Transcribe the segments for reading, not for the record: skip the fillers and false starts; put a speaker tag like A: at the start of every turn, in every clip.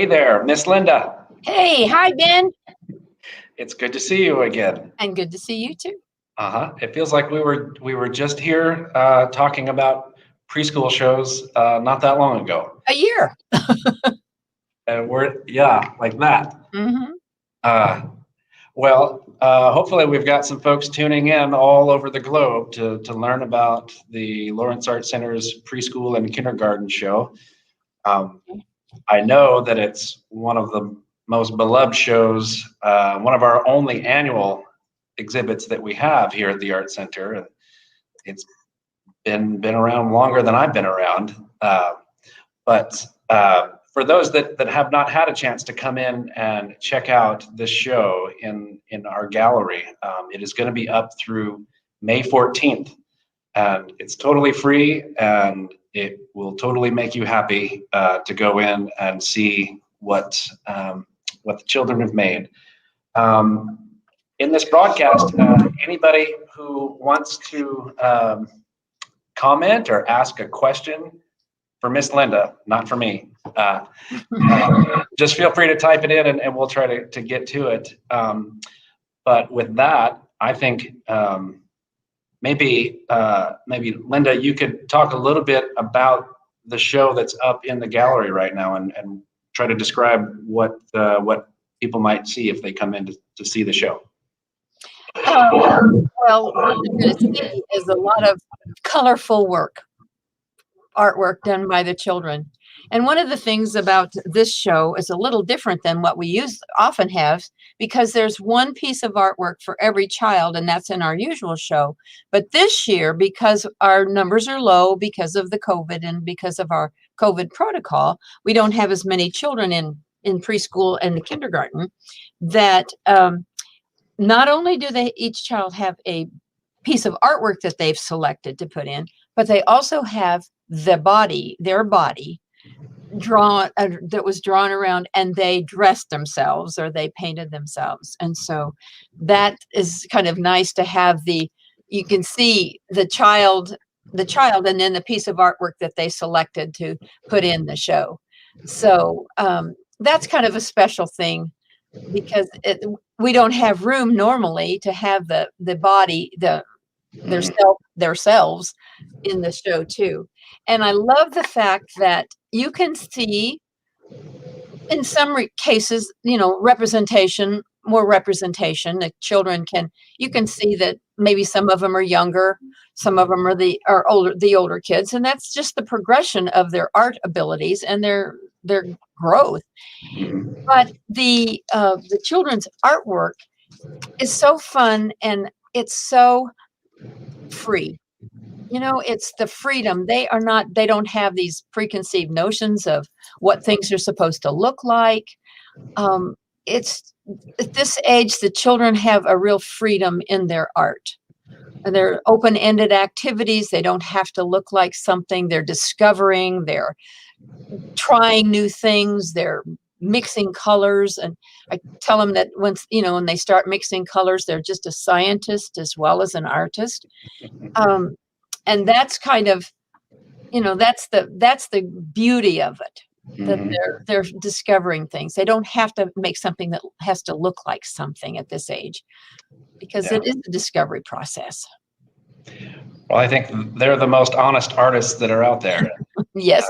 A: Hey there, Miss Linda.
B: Hey, hi, Ben.
A: It's good to see you again.
B: And good to see you too.
A: It feels like we were just here talking about preschool shows not that long ago.
B: A year.
A: And like that.
B: Mm-hmm.
A: Hopefully we've got some folks tuning in all over the globe to learn about the Lawrence Art Center's preschool and kindergarten show. I know that it's one of the most beloved shows, one of our only annual exhibits that we have here at the Art Center. And it's been around longer than I've been around. But for those that have not had a chance to come in and check out this show in our gallery, it is going to be up through May 14th. And it's totally free, and it will totally make you happy to go in and see what the children have made. In this broadcast, anybody who wants to comment or ask a question for Miss Linda, not for me, just feel free to type it in, and we'll try to get to it. But with that, I think maybe Linda, you could talk a little bit about the show that's up in the gallery right now, and try to describe what people might see if they come in to see the show.
B: Well, what you're going to see is a lot of colorful artwork done by the children. And one of the things about this show is a little different than what we often have, because there's one piece of artwork for every child, and that's in our usual show. But this year, because our numbers are low because of the COVID and because of our COVID protocol, we don't have as many children in preschool and the kindergarten. That not only do each child have a piece of artwork that they've selected to put in, but they also have their body drawn that was drawn around, and they dressed themselves or they painted themselves. And so that is kind of nice to have you can see the child and then the piece of artwork that they selected to put in the show. So that's kind of a special thing, because we don't have room normally to have the body, their selves in the show too. And I love the fact that you can see in some cases, more representation, that children you can see that maybe some of them are younger, some of them are older kids, and that's just the progression of their art abilities and their growth. But the children's artwork is so fun, and it's so free. It's the freedom. They don't have these preconceived notions of what things are supposed to look like. It's at this age, the children have a real freedom in their art. And they're open-ended activities. They don't have to look like something. They're discovering, they're trying new things, they're mixing colors. And I tell them that when they start mixing colors, they're just a scientist as well as an artist. And that's kind of, that's the beauty of it, that they're discovering things. They don't have to make something that has to look like something at this age, because it is a discovery process.
A: Well, I think they're the most honest artists that are out there.
B: Yes.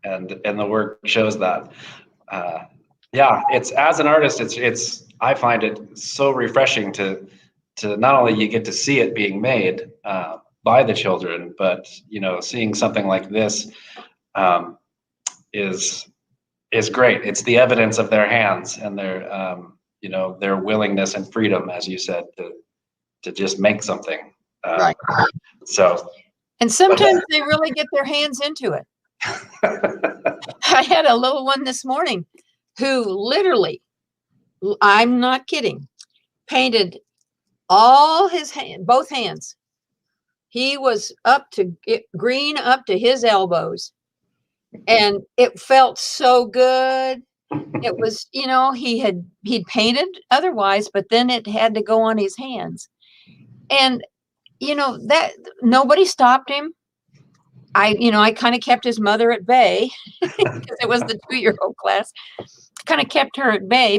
A: And the work shows that. It's, as an artist, I find it so refreshing to not only you get to see it being made by the children, but seeing something like this is great. It's the evidence of their hands and their willingness and freedom, as you said, to just make something.
B: Right. And sometimes they really get their hands into it. I had a little one this morning who literally, I'm not kidding, painted all both hands. He was green up to his elbows, and it felt so good. It was, he'd painted otherwise, but then it had to go on his hands. And, that nobody stopped him. I kind of kept his mother at bay because it was the 2-year-old class. Kind of kept her at bay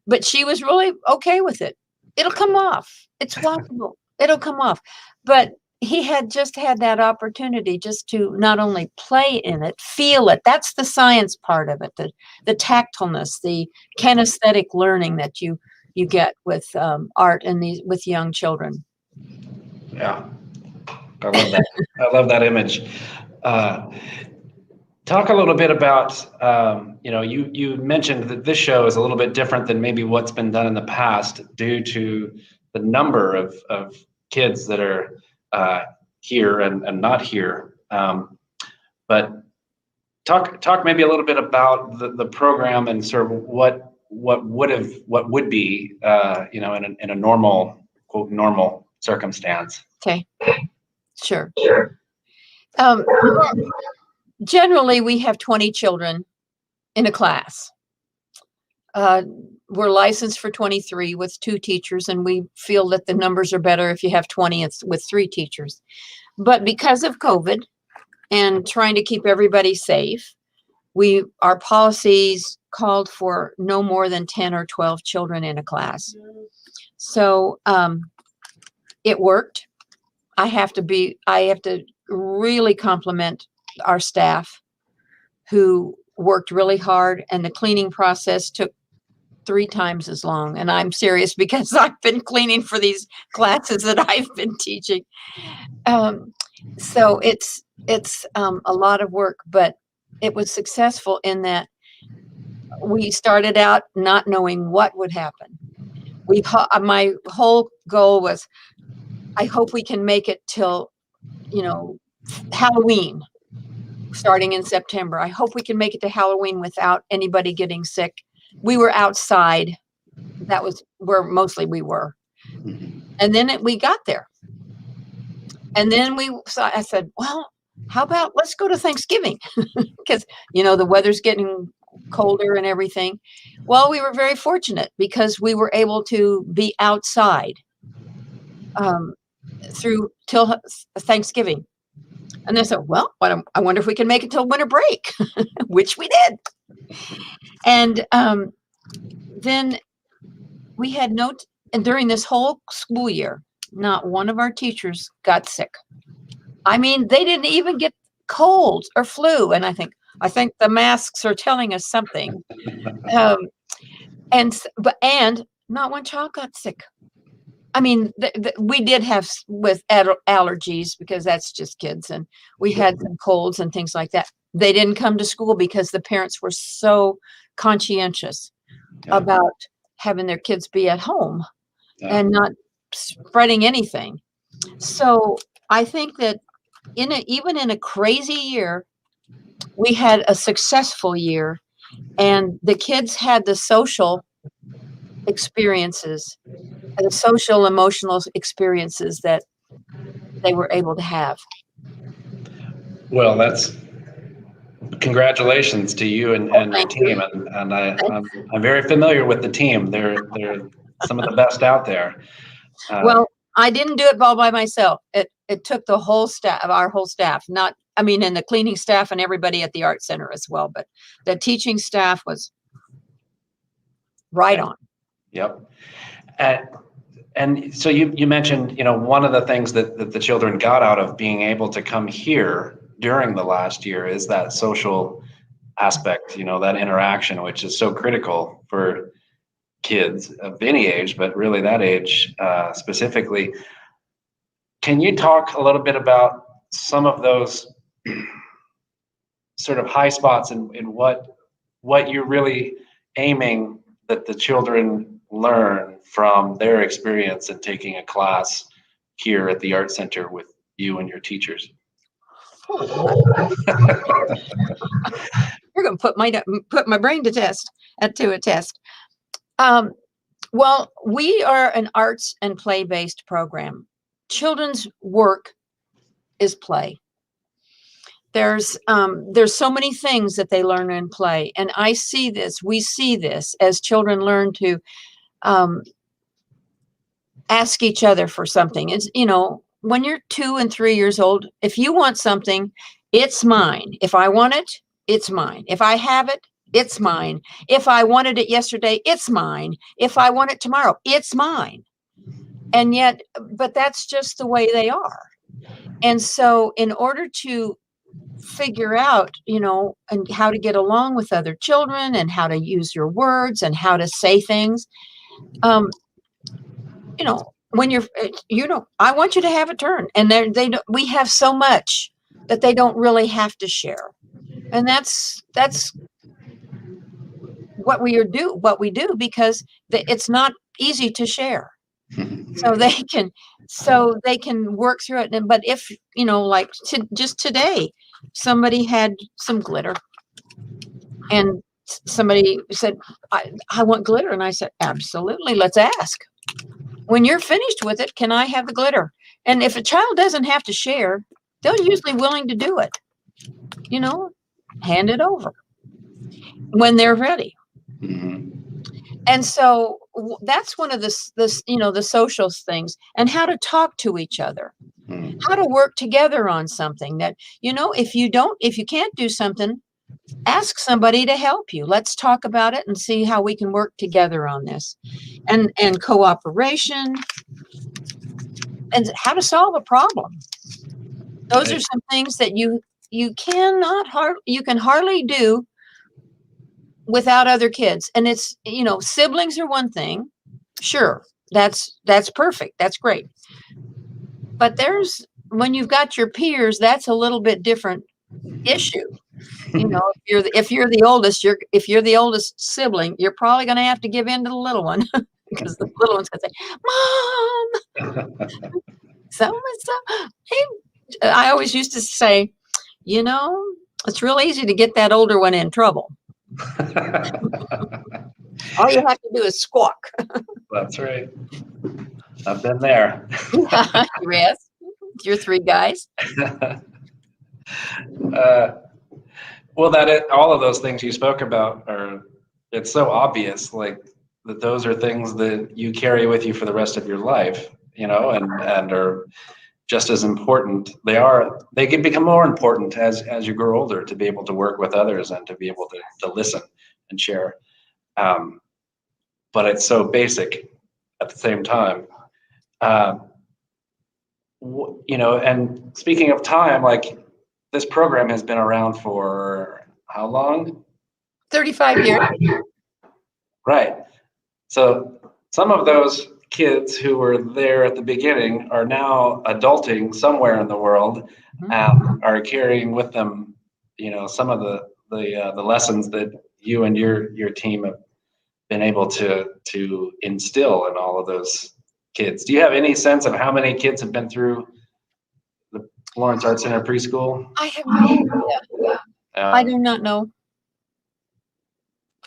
B: but she was really okay with it. It'll come off. It's washable. It'll come off. But he had just had that opportunity just to not only play in it, feel it. That's the science part of it, the tactfulness, the kinesthetic learning that you get with art and with young children.
A: Yeah, I love that. I love that image. Talk a little bit about, you mentioned that this show is a little bit different than maybe what's been done in the past due to the number of kids that are here and not here. But talk maybe a little bit about the program and sort of what would be, in a normal, quote, normal circumstance.
B: Okay, sure. Generally, we have 20 children in a class. We're licensed for 23 with 2 teachers, and we feel that the numbers are better if you have 20 with 3 teachers. But because of COVID and trying to keep everybody safe, our policies called for no more than 10 or 12 children in a class. So it worked. I have to really compliment our staff who worked really hard, and the cleaning process took 3 times as long. And I'm serious because I've been cleaning for these classes that I've been teaching. So it's a lot of work, but it was successful in that we started out not knowing what would happen. My whole goal was, I hope we can make it till, Halloween, starting in September. I hope we can make it to Halloween without anybody getting sick. We were outside. That was where mostly we were. And then we got there. And then I said, well, how about let's go to Thanksgiving? Because, the weather's getting colder and everything. Well, we were very fortunate because we were able to be outside till Thanksgiving. And they said, well, I wonder if we can make it till winter break, which we did. And then we had and during this whole school year, not one of our teachers got sick. I mean, they didn't even get colds or flu. And I think the masks are telling us something. And not one child got sick. I mean, we did have with allergies because that's just kids, and we had some colds and things like that. They didn't come to school because the parents were so conscientious about having their kids be at home and not spreading anything. So I think that even in a crazy year, we had a successful year, and the kids had the social experiences, the social emotional experiences that they were able to have.
A: Well, that's congratulations to you and your team, and I'm very familiar with the team. They're some of the best out there.
B: Well, I didn't do it all by myself. It took the whole staff, our whole staff, and the cleaning staff and everybody at the art center as well. But the teaching staff was right on.
A: Yep. And so you mentioned, one of the things that the children got out of being able to come here during the last year is that social aspect, that interaction, which is so critical for kids of any age, but really that age specifically. Can you talk a little bit about some of those sort of high spots and what you're really aiming that the children learn from their experience in taking a class here at the Art Center with you and your teachers?
B: You're going to put my brain to a test. Well, we are an arts and play-based program. Children's work is play. There's so many things that they learn in play, and we see this as children learn to ask each other for something. It's, when you're 2 and 3 years old, if you want something, it's mine. If I want it, it's mine. If I have it, it's mine. If I wanted it yesterday, it's mine. If I want it tomorrow, it's mine. And yet, but that's just the way they are. And so in order to figure out, and how to get along with other children and how to use your words and how to say things, when you're, I want you to have a turn, and they don't, we have so much that they don't really have to share. And that's what we do because it's not easy to share. So they can work through it. But if, like just today, somebody had some glitter and somebody said, I want glitter. And I said, absolutely. Let's ask. When you're finished with it, can I have the glitter? And if a child doesn't have to share, they're usually willing to do it. Hand it over when they're ready. And so that's one of the social things, and how to talk to each other, how to work together on something that, if you can't do something, ask somebody to help you. Let's talk about it and see how we can work together on this, and cooperation and how to solve a problem. Those are some things that you can hardly do without other kids. And it's, siblings are one thing. Sure. That's perfect. That's great. But when you've got your peers, that's a little bit different issue. If you're the oldest sibling, you're probably going to have to give in to the little one because the little one's going to say, Mom, so. I always used to say, it's real easy to get that older one in trouble. All you have to do is squawk.
A: That's right. I've been there.
B: Yes, you're 3 guys.
A: Well, all of those things you spoke about it's so obvious, like that those are things that you carry with you for the rest of your life, and are just as important. They can become more important as you grow older, to be able to work with others and to be able to listen and share. But it's so basic at the same time. And speaking of time, like this program has been around for how long?
B: 35 years.
A: Right. So some of those kids who were there at the beginning are now adulting somewhere in the world, and are carrying with them, some of the lessons that you and your team have been able to instill in all of those kids. Do you have any sense of how many kids have been through the Lawrence Arts Center preschool?
B: I have no idea. I do not know.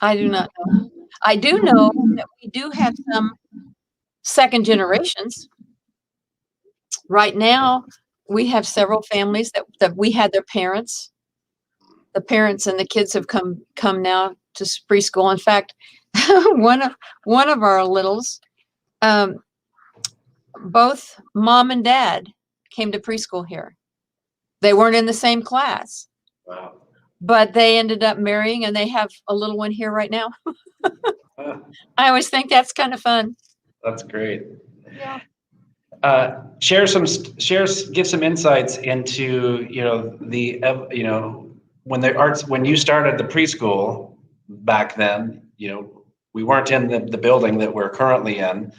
B: I do not know. I do know that we do have some second generations. Right now, we have several families that we had their parents. The parents and the kids have come now to preschool. In fact, one of our littles, both mom and dad came to preschool here. They weren't in the same class.
A: Wow.
B: But they ended up marrying, and they have a little one here right now. I always think that's kind of fun.
A: That's great.
B: Yeah.
A: Give some insights into, when you started the preschool back then, we weren't in the building that we're currently in.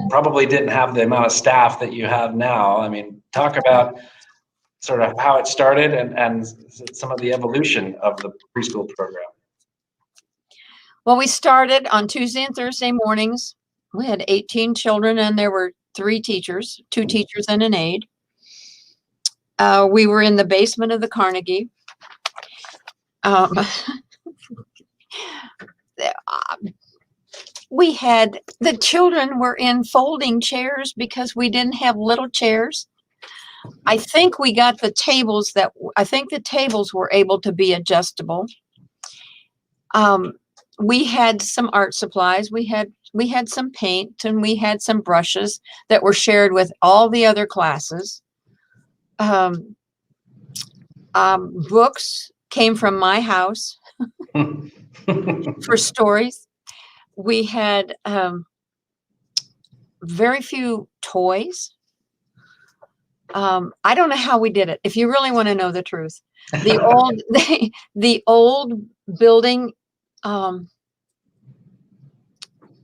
A: Probably didn't have the amount of staff that you have now. I mean, talk about sort of how it started and some of the evolution of the preschool program.
B: Well, we started on Tuesday and Thursday mornings. We had 18 children, and there were 3 teachers, 2 teachers and an aide. We were in the basement of the Carnegie. The children were in folding chairs because we didn't have little chairs. I think we got the tables the tables were able to be adjustable. we had some art supplies. We had some paint, and we had some brushes that were shared with all the other classes. Books came from my house for stories. We had very few toys. I don't know how we did it. If you really want to know the truth, the old building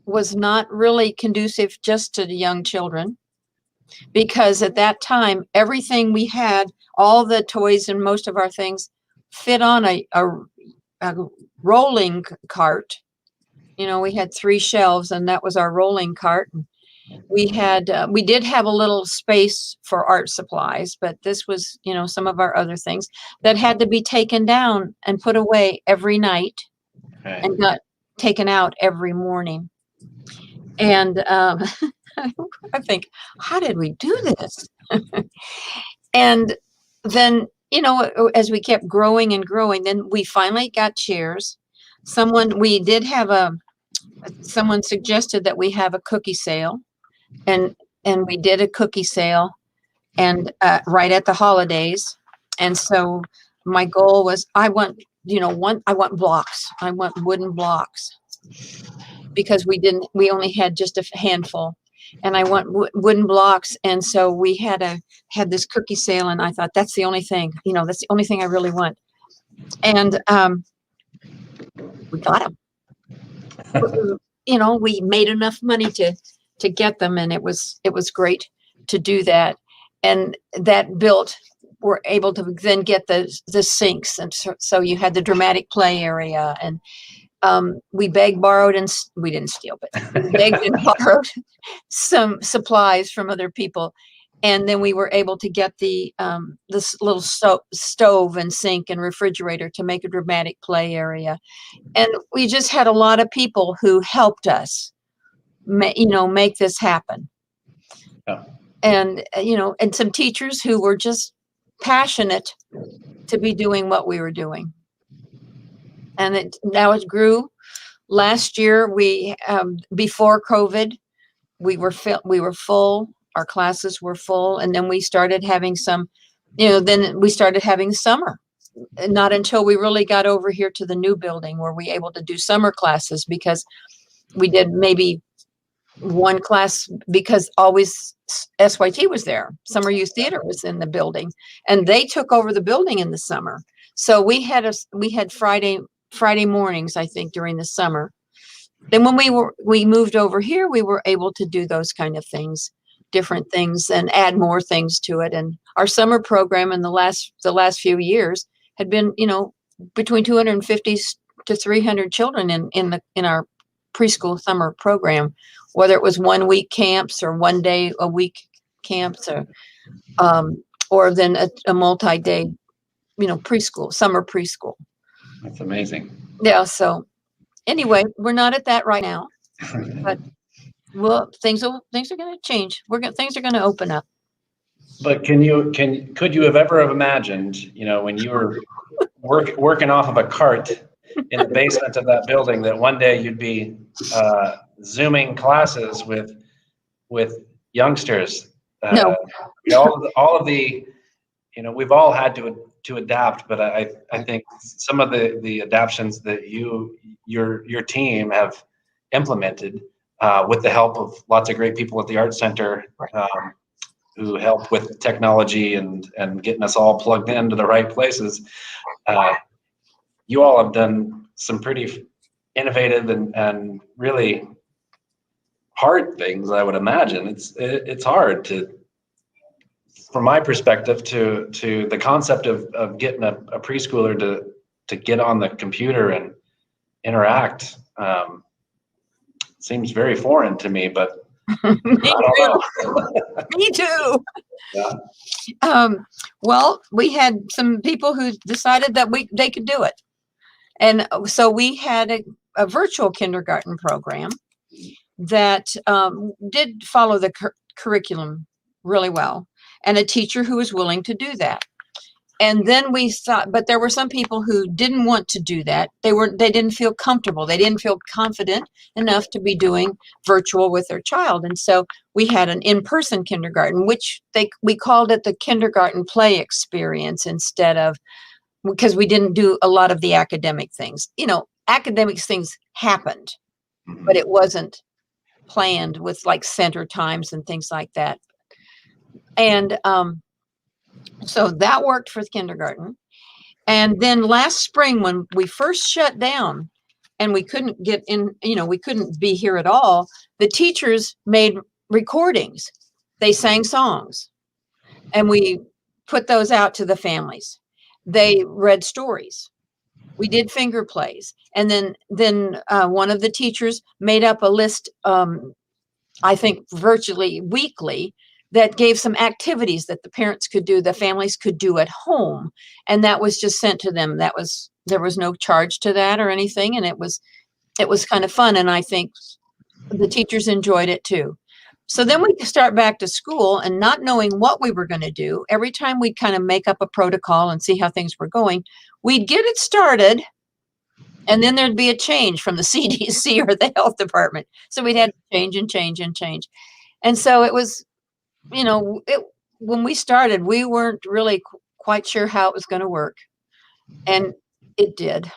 B: was not really conducive just to the young children, because at that time, everything we had, all the toys and most of our things, fit on a rolling cart. You know, we had 3 shelves, and that was our rolling cart. We did have a little space for art supplies, but this was, you know, some of our other things that had to be taken down and put away every night,
A: Right.
B: and got taken out every morning. And I think, how did we do this? And then, you know, as we kept growing and growing, then we finally got chairs. Someone suggested that we have a cookie sale, and we did a cookie sale, and right at the holidays. And so my goal was, I want blocks. I want wooden blocks, because we only had just a handful, and I want wooden blocks. And so we had this cookie sale, and I thought, that's the only thing, that's the only thing I really want. And we got them. We made enough money to get them, and it was great to do that. And we're able to then get the sinks, and so you had the dramatic play area. And we begged, borrowed, and we didn't steal, but we begged and borrowed some supplies from other people. And then we were able to get this little stove and sink and refrigerator to make a dramatic play area. And we just had a lot of people who helped us, make this happen.
A: Yeah.
B: And, and some teachers who were just passionate to be doing what we were doing. And now it grew. Last year, before COVID, we were full. Our classes were full, and then we started having summer. Not until we really got over here to the new building were we able to do summer classes, because we did maybe one class, because always SYT was there. Summer Youth Theater was in the building, and they took over the building in the summer. So we had Friday mornings, I think, during the summer. Then when we moved over here, we were able to do those kind of things, different things, and add more things to it. And our summer program in the last few years had been, between 250 to 300 children in our preschool summer program, whether it was 1 week camps or 1 day a week camps, or then a multi-day, summer preschool.
A: That's amazing.
B: Yeah. So anyway, we're not at that right now, but things are going to change. Things are going to open up.
A: But could you have ever imagined, when you were working off of a cart in the basement of that building, that one day you'd be Zooming classes with youngsters?
B: No.
A: All of the, we've all had to adapt, but I think some of the adaptations that your team have implemented, with the help of lots of great people at the Art Center, who help with technology and getting us all plugged into the right places. You all have done some pretty innovative and really hard things, I would imagine. It's hard from my perspective, to the concept of getting a preschooler to get on the computer and interact. Seems very foreign to me, but
B: Me too.
A: Yeah.
B: Well, we had some people who decided that they could do it. And so we had a virtual kindergarten program that did follow the curriculum really well, and a teacher who was willing to do that. And then we saw, but there were some people who didn't want to do that. They didn't feel comfortable. They didn't feel confident enough to be doing virtual with their child. And so we had an in-person kindergarten, which we called it the kindergarten play experience instead of, because we didn't do a lot of the academic things. You know, academic things happened, but it wasn't planned with like center times and things like that. And so that worked for kindergarten. And then last spring, when we first shut down and we couldn't get in, you know, we couldn't be here at all, the teachers made recordings. They sang songs and we put those out to the families. They read stories. We did finger plays. And then one of the teachers made up a list, I think virtually weekly, that gave some activities that the parents could do, the families could do at home. And that was just sent to them. There was no charge to that or anything. And it was kind of fun. And I think the teachers enjoyed it too. So then we start back to school and not knowing what we were going to do. Every time we'd kind of make up a protocol and see how things were going, we'd get it started. And then there'd be a change from the CDC or the health department. So we'd had to change and change and change. And so it was, you know, when we started, we weren't really quite sure how it was going to work. And it did.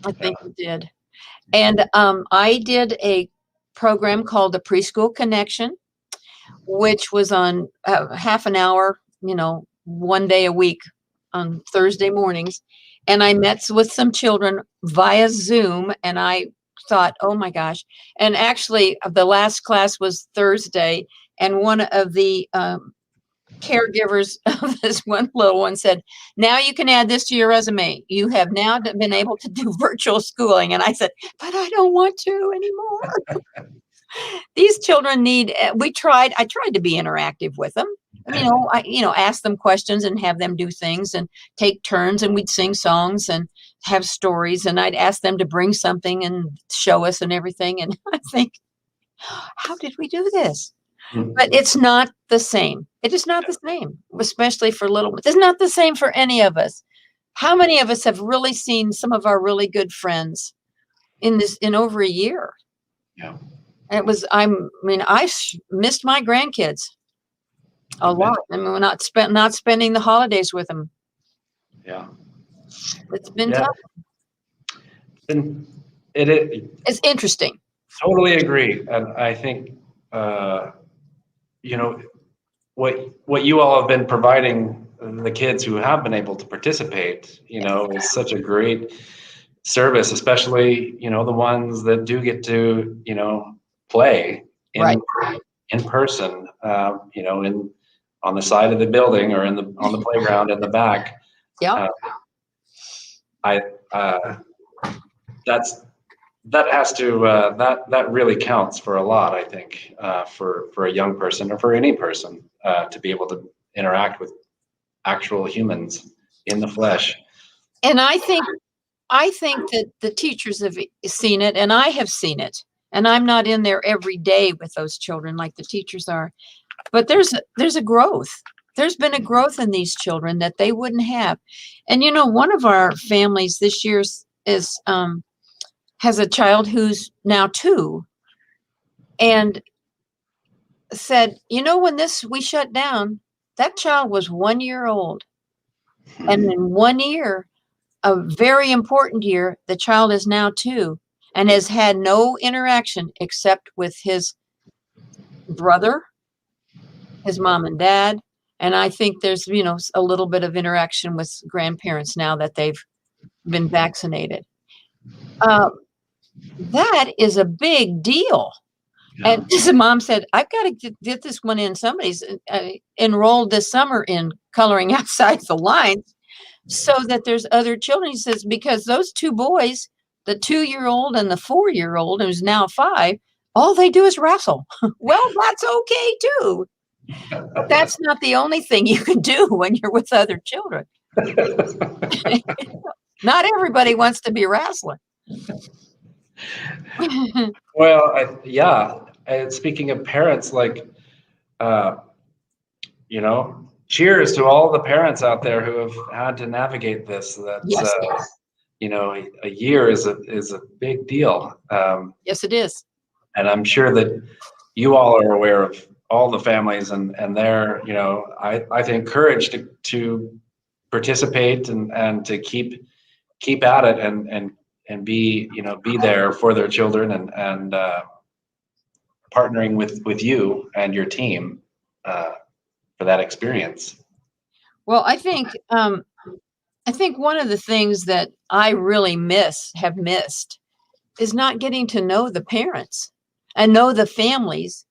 B: I think it did. And I did a program called the Preschool Connection, which was on half an hour, you know, one day a week on Thursday mornings. And I met with some children via Zoom, and I thought, oh my gosh. And actually, the last class was Thursday, and one of the caregivers of this one little one said, now you can add this to your resume. You have now been able to do virtual schooling. And I said, but I don't want to anymore. These children need, I tried to be interactive with them. I ask them questions and have them do things and take turns, and we'd sing songs and have stories, and I'd ask them to bring something and show us and everything. And I think, how did we do this? But it's not the same. It is not the same, especially for little. It's not the same for any of us. How many of us have really seen some of our really good friends in over a year?
A: Yeah.
B: I missed my grandkids a lot. I mean, we're not spending the holidays with them.
A: Yeah.
B: It's been tough.
A: And
B: it's interesting.
A: Totally agree. And I think, what you all have been providing the kids who have been able to participate, is such a great service, especially, the ones that do get to, play in person, on the side of the building or on the playground in the back.
B: Yeah.
A: That really counts for a lot, I think, for a young person or for any person, to be able to interact with actual humans in the flesh.
B: And I think that the teachers have seen it, and I have seen it, and I'm not in there every day with those children like the teachers are, but there's a growth. There's been a growth in these children that they wouldn't have. And one of our families this year has a child who's now 2, and said, when we shut down, that child was 1 year old. And in 1 year, a very important year, the child is now 2 and has had no interaction except with his brother, his mom and dad. And I think there's, a little bit of interaction with grandparents now that they've been vaccinated. That is a big deal. Yeah. And his mom said, I've got to get this one in. Somebody's enrolled this summer in coloring outside the lines so that there's other children. He says, because those 2 boys, the 2-year-old and the 4-year-old, who's now 5, all they do is wrestle. Well, that's okay too. But that's not the only thing you can do when you're with other children. Not everybody wants to be wrestling.
A: Well, speaking of parents, cheers to all the parents out there who have had to navigate this. That's
B: Yes,
A: you know, a year is a big deal.
B: yes, it is.
A: And I'm sure that you all are aware of all the families and their, you know, I think courage to participate and to keep at it and be, you know, be there for their children and partnering with you and your team for that experience.
B: Well, I think one of the things that I really have missed is not getting to know the parents and know the families,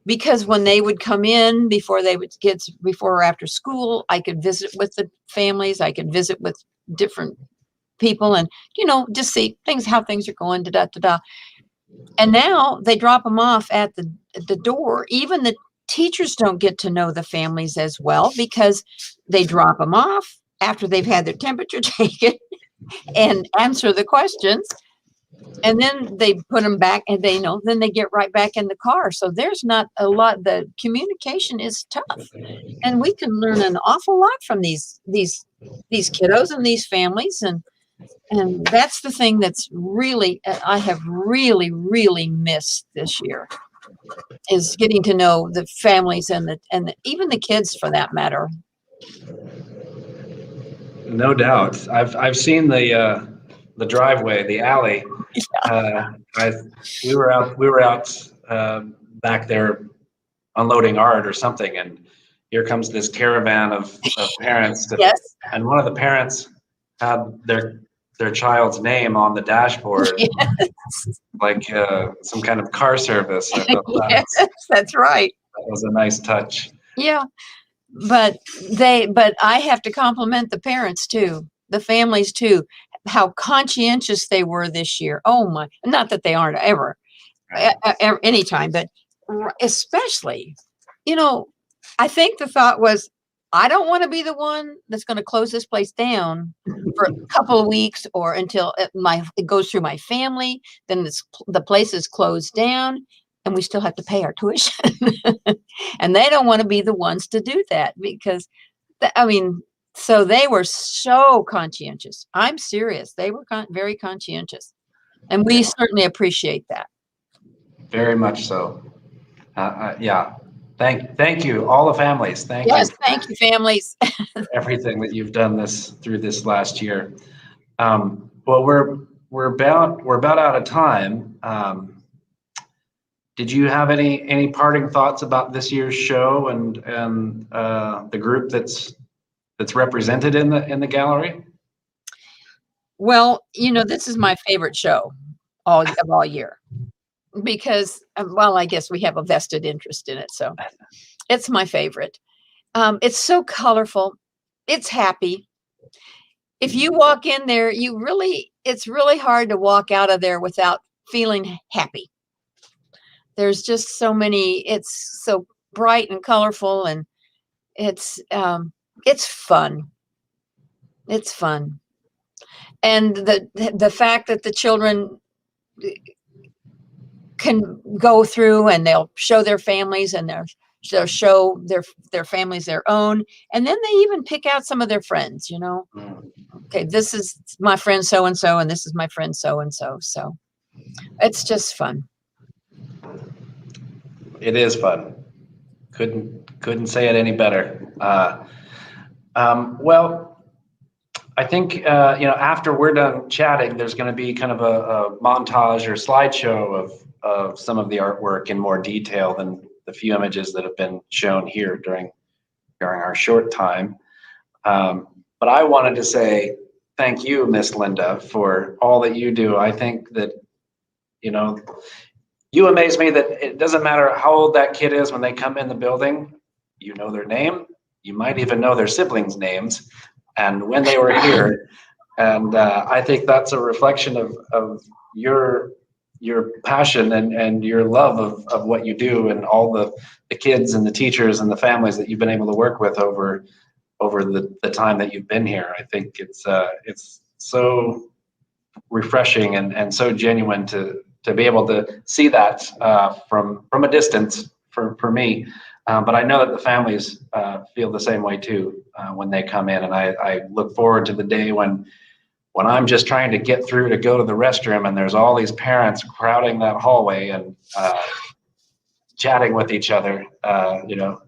B: because when they would come in before they would kids before or after school, I could visit with the families, I could visit with different people and, you know, just see how things are going, da da da da. And now they drop them off at the door. Even the teachers don't get to know the families as well, because they drop them off after they've had their temperature taken and answer the questions. And then they put them back and then they get right back in the car. So there's not a lot, the communication is tough. And we can learn an awful lot from these kiddos and these families. And that's the thing that's really, I have really missed this year, is getting to know the families and even the kids for that matter.
A: No doubt. I've seen the driveway, the alley. I we were out back there unloading art or something, and here comes this caravan of parents.
B: Yes.
A: And one of the parents had their child's name on the dashboard,
B: Yes.
A: like some kind of car service. I thought
B: Yes, that's right.
A: that was a nice touch.
B: Yeah. But I have to compliment the parents too, the families too, how conscientious they were this year. Oh my, not that they aren't ever, anytime, but especially, you know, I think the thought was, I don't want to be the one that's going to close this place down for a couple of weeks or until it goes through my family. Then the place is closed down and we still have to pay our tuition. And they don't want to be the ones to do that, because, so they were so conscientious. I'm serious. They were very conscientious. And we certainly appreciate that.
A: Very much so. Yeah. Thank you, all the families. Thank you.
B: Yes, thank you, families.
A: For everything that you've done through this last year. Well, we're about out of time. Did you have any parting thoughts about this year's show and the group that's represented in the gallery?
B: Well, you know, this is my favorite show of all year, because, well, I guess we have a vested interest in it, so it's my favorite. It's so colorful. It's happy. If you walk in there, it's really hard to walk out of there without feeling happy. There's just so many, it's so bright and colorful, and it's fun. It's fun. And the fact that the children can go through and they'll show their families and they'll show their families their own, and then they even pick out some of their friends, you know. Okay, this is my friend so and so, and this is my friend so and so. So it's just fun.
A: It is fun. Couldn't say it any better. Well, I think after we're done chatting, there's going to be kind of a montage or slideshow of some of the artwork in more detail than the few images that have been shown here during our short time. But I wanted to say thank you, Miss Linda, for all that you do. I think that, you amaze me that it doesn't matter how old that kid is when they come in the building, you know their name, you might even know their siblings' names, and when they were here. And I think that's a reflection of your passion and your love of what you do, and all the kids and the teachers and the families that you've been able to work with over the time that you've been here. I think it's so refreshing and so genuine to be able to see that from a distance for me. But I know that the families feel the same way too when they come in, and I look forward to the day when I'm just trying to get through to go to the restroom, and there's all these parents crowding that hallway and chatting with each other. You know,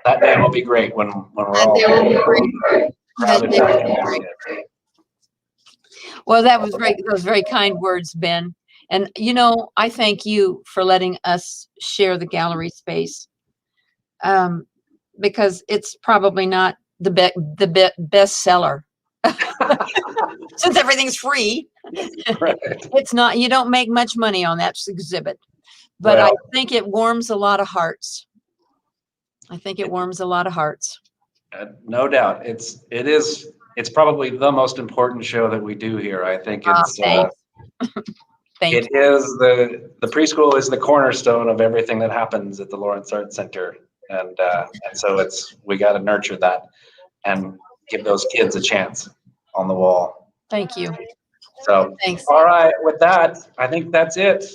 A: that day will be great when we're all crowded back in there.
B: Well, that was those very kind words, Ben. And you know, I thank you for letting us share the gallery space, because it's probably not the best seller. Since everything's free,
A: Right.
B: it's not. You don't make much money on that exhibit, but
A: Well,
B: I think it warms a lot of hearts. I think it warms a lot of hearts.
A: No doubt, it's probably the most important show that we do here. I think it's
B: Thanks. Thank
A: it
B: you.
A: is the preschool is the cornerstone of everything that happens at the Lawrence Arts Center, and so we got to nurture that and give those kids a chance on the wall.
B: Thank you.
A: So,
B: Thanks.
A: all right, with that, I think that's it.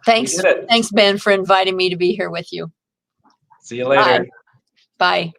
B: Thanks.
A: We did it.
B: Thanks, Ben, for inviting me to be here with you.
A: See you later.
B: Bye.